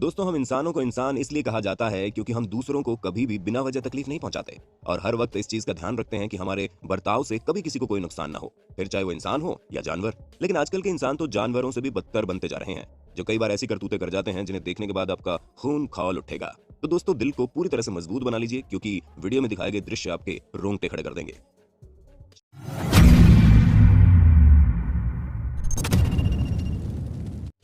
दोस्तों, हम इंसानों को इंसान इसलिए कहा जाता है क्योंकि हम दूसरों को कभी भी बिना वजह तकलीफ नहीं पहुंचाते और हर वक्त इस चीज का ध्यान रखते हैं कि हमारे बर्ताव से कभी किसी को कोई नुकसान ना हो, फिर चाहे वो इंसान हो या जानवर। लेकिन आजकल के इंसान तो जानवरों से भी बदतर बनते जा रहे हैं, जो कई बार ऐसी करतूतें कर जाते हैं जिन्हें देखने के बाद आपका खून खौल उठेगा। तो दोस्तों, दिल को पूरी तरह से मजबूत बना लीजिए क्योंकि वीडियो में दिखाए गए दृश्य आपके रोंगटे खड़े कर देंगे।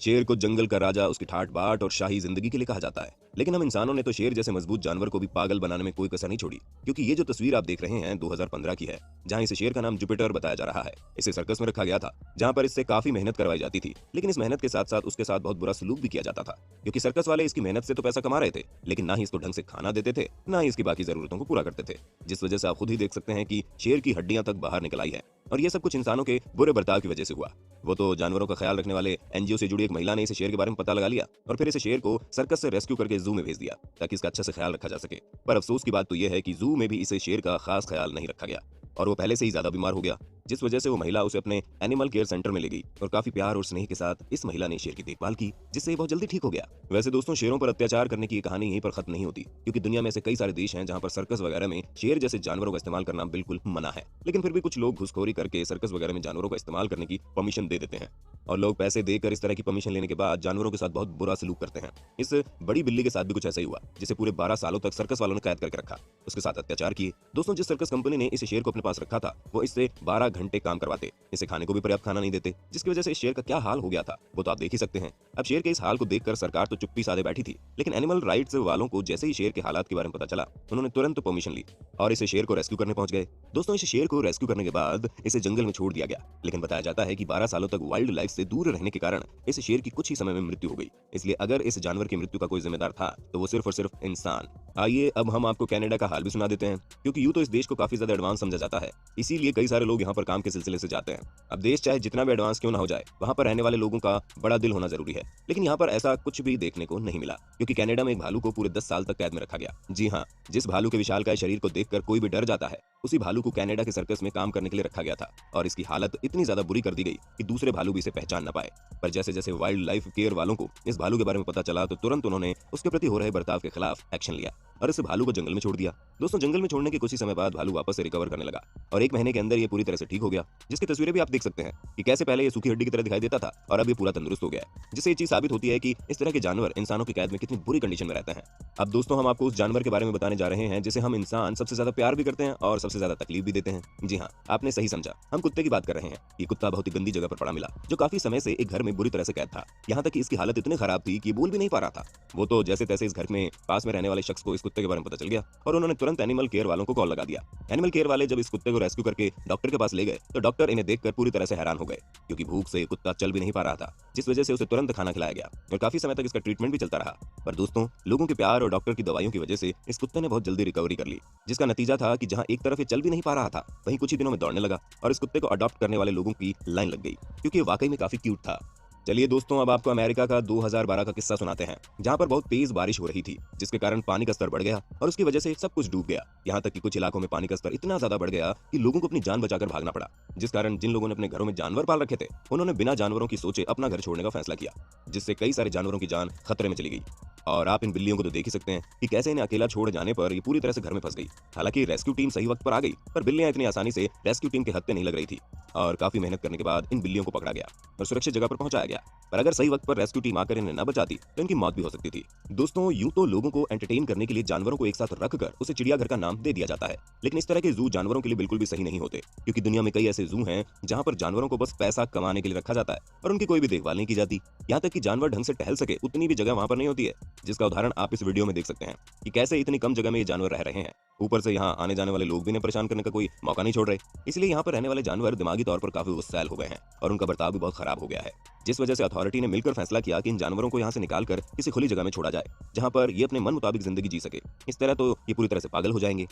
शेर को जंगल का राजा उसकी ठाट बाट और शाही जिंदगी के लिए कहा जाता है, लेकिन हम इंसानों ने तो शेर जैसे मजबूत जानवर को भी पागल बनाने में कोई कसर नहीं छोड़ी। क्योंकि ये जो तस्वीर आप देख रहे हैं 2015 की है, जहां इसे शेर का नाम जुपिटर बताया जा रहा है। इसे सर्कस में रखा गया था, जहां पर इससे काफी मेहनत करवाई जाती थी, लेकिन इस मेहनत के साथ साथ उसके साथ बहुत बुरा सलूक भी किया जाता था। क्योंकि सर्कस वाले इसकी मेहनत से तो पैसा कमा रहे थे, लेकिन ना ही इसको ढंग से खाना देते थे, ना ही इसकी बाकी जरूरतों को पूरा करते थे, जिस वजह से आप खुद ही देख सकते हैं कि शेर की हड्डियां तक बाहर निकल आई है। और ये सब कुछ इंसानों के बुरे बर्ताव की वजह से हुआ। वो तो जानवरों का ख्याल रखने वाले एनजीओ से जुड़ी एक महिला ने इसे शेर के बारे में पता लगा लिया और फिर इसे शेर को सर्कस से रेस्क्यू करके जू में भेज दिया ताकि इसका अच्छे से ख्याल रखा जा सके। पर अफसोस की बात तो यह है कि जू में भी इसे शेर का खास ख्याल नहीं रखा गया और वो पहले से ही ज्यादा बीमार हो गया, जिस वजह से वो महिला उसे अपने एनिमल केयर सेंटर में ले गई और काफी प्यार और स्नेह के साथ इस महिला ने शेर की देखभाल की, जिससे ये बहुत जल्दी ठीक हो गया। वैसे दोस्तों, शेरों पर अत्याचार करने की ये कहानी यहीं पर खत्म नहीं होती, क्योंकि दुनिया में ऐसे कई सारे देश हैं जहां पर सर्कस वगैरह में शेर जैसे जानवरों का इस्तेमाल करना बिल्कुल मना है, लेकिन फिर भी कुछ लोग घुसखोरी करके सर्कस वगैरह में जानवरों का इस्तेमाल करने की परमिशन दे देते हैं और लोग पैसे देकर इस तरह की परमिशन लेने के बाद जानवरों के साथ बहुत बुरा सलूक करते हैं। इस बड़ी बिल्ली के साथ भी कुछ ऐसा ही हुआ, जिसे पूरे 12 सालों तक सर्कस वालों ने कैद करके रखा, उसके साथ अत्याचार किए। दोस्तों, जिस सर्कस कंपनी ने इस शेर को अपने पास रखा था, वो इससे 12 घंटे काम करवाते, इसे खाने को भी पर्याप्त खाना नहीं देते, जिसकी वजह से इस शेर का क्या हाल हो गया था वो तो आप देख ही सकते हैं। अब शेर के इस हाल को देखकर सरकार तो चुप्पी साधे बैठी थी, लेकिन एनिमल राइट्स वालों को जैसे ही शेर के हालात के बारे में पता चला, उन्होंने तुरंत परमिशन ली और इसे शेर को रेस्क्यू करने पहुंच गए। दोस्तों, इस शेर को रेस्क्यू करने के बाद इसे जंगल में छोड़ दिया गया, लेकिन बताया जाता है कि 12 सालों तक वाइल्ड लाइफ से दूर रहने के कारण इस शेर की कुछ ही समय में मृत्यु हो गई। इसलिए अगर इस जानवर की मृत्यु का कोई जिम्मेदार था तो वो सिर्फ और सिर्फ इंसान। आइए अब हम आपको कनाडा का हाल भी सुना देते हैं, क्योंकि यूं तो इस देश को काफी ज्यादा एडवांस समझा जाता है, इसीलिए कई सारे लोग यहाँ पर काम के सिलसिले से जाते हैं। अब देश चाहे जितना भी एडवांस क्यों ना हो जाए, वहां पर रहने वाले लोगों का बड़ा दिल होना जरूरी है, लेकिन यहाँ पर ऐसा कुछ भी देखने को नहीं मिला, क्योंकि कनाडा में एक भालू को पूरे 10 साल तक कैद में रखा गया। जी हाँ, जिस भालू के विशालकाय शरीर को देखकर कोई भी डर जाता है, उसी भालू को कनाडा के सर्कस में काम करने के लिए रखा गया था और इसकी हालत इतनी ज्यादा बुरी कर दी गई कि दूसरे भालू भी इसे पहचान न पाए। पर जैसे जैसे वाइल्ड लाइफ केयर वालों को इस भालू के बारे में पता चला, तो तुरंत उन्होंने उसके प्रति हो रहे बर्ताव के खिलाफ एक्शन लिया और इस भालू को जंगल में छोड़ दिया। दोस्तों, जंगल में छोड़ने के कुछ ही समय बाद भालू वापस से रिकवर करने लगा और 1 महीने के अंदर ये पूरी तरह से ठीक हो गया, जिसकी तस्वीरें भी आप देख सकते हैं कि कैसे पहले ये सूखी हड्डी की तरह दिखाई देता था और अब ये पूरा तंदुरुस्त हो गया है, जिससे ये चीज साबित होती है कि इस तरह के जानवर इंसानों की कैद में कितनी बुरी कंडीशन में रहते हैं। अब दोस्तों, हम आपको उस जानवर के बारे में बताने जा रहे हैं जिसे हम इंसान सबसे ज्यादा प्यार भी करते हैं और सबसे ज्यादा तकलीफ भी देते हैं। जी हाँ, आपने सही समझा, हम कुत्ते की बात कर रहे हैं। ये कुत्ता बहुत ही गंदी जगह पर पड़ा मिला, जो काफी समय से एक घर में बुरी तरह से कैद था। यहाँ तक कि इसकी हालत इतनी खराब थी कि बोल भी नहीं पा रहा था। वो तो जैसे तैसे इस घर में पास में रहने वाले शख्स को इस कुत्ते के बारे में पता चल गया और उन्होंने तुरंत एनिमल केयर वालों को कॉल लगा दिया। एनिमल केयर वाले जब इस कुत्ते को रेस्क्यू करके डॉक्टर के पास ले गए, तो डॉक्टर इन्हें देखकर पूरी तरह से हैरान हो गए, क्योंकि भूख से कुत्ता चल भी नहीं पा रहा था, जिस वजह से उसे तुरंत खाना खिलाया गया और काफी समय तक इसका ट्रीटमेंट भी चलता रहा। पर दोस्तों, लोगों के प्यार और डॉक्टर की दवाइयों की वजह से इस कुत्ते ने बहुत जल्दी रिकवरी कर ली, जिसका नतीजा था कि जहां एक तरफ ये चल भी नहीं पा रहा था, वहीं कुछ ही दिनों में दौड़ने लगा और इस कुत्ते को अडॉप्ट करने वाले लोगों की लाइन लग गई, क्योंकि ये वाकई में काफी क्यूट था। चलिए दोस्तों, अब आपको अमेरिका का 2012 का किस्सा सुनाते हैं, जहां पर बहुत तेज बारिश हो रही थी, जिसके कारण पानी का स्तर बढ़ गया और उसकी वजह से सब कुछ डूब गया। यहाँ तक कि कुछ इलाकों में पानी का स्तर इतना ज्यादा बढ़ गया कि लोगों को अपनी जान बचाकर भागना पड़ा, जिस कारण जिन लोगों ने अपने घरों में जानवर पाल रखे थे, उन्होंने बिना जानवरों की सोचे अपना घर छोड़ने का फैसला किया, जिससे कई सारे जानवरों की जान खतरे में चली गई। और आप इन बिल्लियों को तो देख ही सकते हैं कि कैसे इन्हें अकेला छोड़ जाने पर ये पूरी तरह से घर में फंस गई। हालांकि रेस्क्यू टीम सही वक्त पर आ गई, पर बिल्लियां इतनी आसानी से रेस्क्यू टीम के हत्थे नहीं लग रही थी और काफी मेहनत करने के बाद इन बिल्लियों को पकड़ा गया और सुरक्षित जगह पर पहुंचाया गया। पर अगर सही वक्त पर रेस्क्यू टीम आकर इन्हें न बचाती तो इनकी मौत भी हो सकती थी। दोस्तों, यूं तो लोगों को एंटरटेन करने के लिए जानवरों को एक साथ रखकर उसे चिड़ियाघर का नाम दे दिया जाता है, लेकिन इस तरह के जू जानवरों के लिए बिल्कुल भी सही नहीं होते, क्योंकि दुनिया में कई ऐसे जू हैं जहां पर जानवरों को बस पैसा कमाने के लिए रखा जाता है और उनकी कोई भी देखभाल नहीं की जाती। यहाँ तक कि जानवर ढंग से टहल सके उतनी भी जगह वहां पर नहीं होती है, जिसका उदाहरण आप इस वीडियो में देख सकते हैं कि कैसे इतनी कम जगह में ये जानवर रह रहे हैं। ऊपर से यहाँ आने जाने वाले लोग भी इन्हें परेशान करने का कोई मौका नहीं छोड़ रहे, इसलिए यहाँ पर रहने वाले जानवर दिमागी तौर पर काफी गुस्सैल हो गए हैं और उनका बर्ताव भी बहुत खराब हो गया है, जिस वजह से अथॉरिटी ने मिलकर फैसला किया कि इन जानवरों को यहाँ से निकालकर किसी खुली जगह में छोड़ा जाए, जहाँ पर ये अपने मन मुताबिक जिंदगी जी सके। इस तरह तो ये पूरी तरह से पागल हो जाएंगे।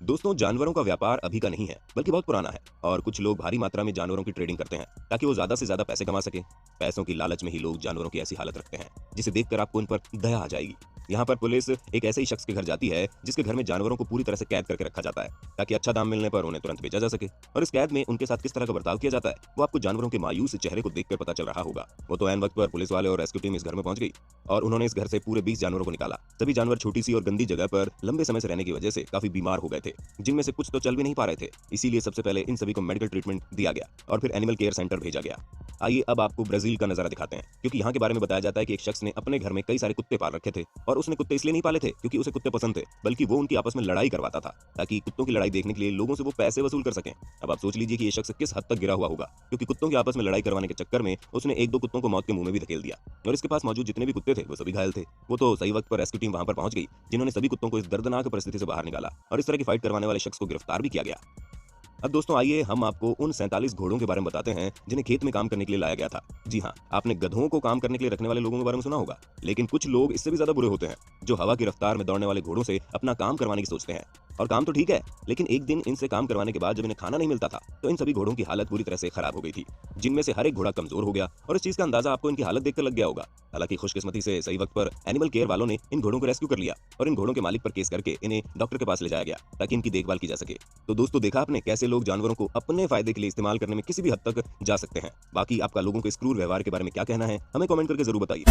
दोस्तों, जानवरों का व्यापार अभी का नहीं है, बल्कि बहुत पुराना है और कुछ लोग भारी मात्रा में जानवरों की ट्रेडिंग करते हैं ताकि वो ज्यादा से ज्यादा पैसे कमा सके। पैसों की लालच में ही लोग जानवरों की ऐसी हालत रखते हैं जिसे देखकर आपको इन पर दया आ जाएगी। यहाँ पर पुलिस एक ऐसे ही शख्स के घर जाती है जिसके घर में जानवरों को पूरी तरह से कैद करके रखा जाता है ताकि अच्छा दाम मिलने पर उन्हें तुरंत बेचा जा सके। और इस कैद में उनके साथ किस तरह का बर्ताव किया जाता है वो आपको जानवरों के मायूस चेहरे को देखकर पता चल रहा होगा। वो तो ऐन वक्त पर पुलिस वाले और रेस्क्यू टीम इस घर में पहुंच गई और उन्होंने इस घर से पूरे 20 जानवरों को निकाला। सभी जानवर छोटी सी और गंदी जगह पर लंबे समय से रहने की वजह से काफी बीमार हो गए थे, जिनमें से कुछ तो चल भी नहीं पा रहे थे। इसीलिए सबसे पहले इन सभी को मेडिकल ट्रीटमेंट दिया गया और फिर एनिमल केयर सेंटर भेजा गया। आइए अब आपको ब्राजील का नजारा दिखाते हैं, क्योंकि यहाँ के बारे में बताया जाता है कि एक शख्स ने अपने घर में कई सारे कुत्ते पाल रखे थे और उसने कुत्ते इसलिए नहीं पाले थे क्योंकि उसे कुत्ते पसंद थे, बल्कि वो उनकी आपस में लड़ाई करवाता था ताकि कुत्तों की लड़ाई देखने के लिए लोगों से वो पैसे वसूल कर सकें। अब आप सोच लीजिए कि ये शख्स किस हद तक गिरा हुआ होगा, क्योंकि कुत्तों की आपस में लड़ाई करवाने के चक्कर में उसने एक दो कुत्तों को मौत के मुंह में भी धकेल दिया और इसके पास मौजूद जितने भी कुत्ते थे वो सभी घायल थे। वो तो सही वक्त पर रेस्क्यू टीम वहां पर पहुंच गई, जिन्होंने सभी कुत्तों को इस दर्दनाक परिस्थिति से बाहर निकाला और इस तरह की फाइट करवाने वाले शख्स को गिरफ्तार भी किया गया। अब दोस्तों आइए हम आपको उन 47 घोड़ों के बारे में बताते हैं जिन्हें खेत में काम करने के लिए लाया गया था। जी हाँ, आपने गधों को काम करने के लिए रखने वाले लोगों के बारे में सुना होगा, लेकिन कुछ लोग इससे भी ज्यादा बुरे होते हैं जो हवा की रफ्तार में दौड़ने वाले घोड़ों से अपना काम करवाने की सोचते हैं। और काम तो ठीक है, लेकिन एक दिन इनसे काम करवाने के बाद जब इन्हें खाना नहीं मिलता था तो इन सभी घोड़ों की हालत पूरी तरह से खराब हो गई थी, जिनमें से हर एक घोड़ा कमजोर हो गया और इस चीज का अंदाजा आपको इनकी हालत देखकर लग गया होगा। हालांकि खुशकिस्मती से सही वक्त पर एनिमल केयर वालों ने इन घोड़ों को रेस्क्यू कर लिया और इन घोड़ों के मालिक पर केस करके इन्हें डॉक्टर के पास ले जाया गया ताकि इनकी देखभाल की जा सके। तो दोस्तों देखा आपने कैसे लोग जानवरों को अपने फायदे के लिए इस्तेमाल करने में किसी भी हद तक जा सकते हैं। बाकी आपका लोगों के इस क्रूर व्यवहार के बारे में क्या कहना है हमें कमेंट करके जरूर बताइए।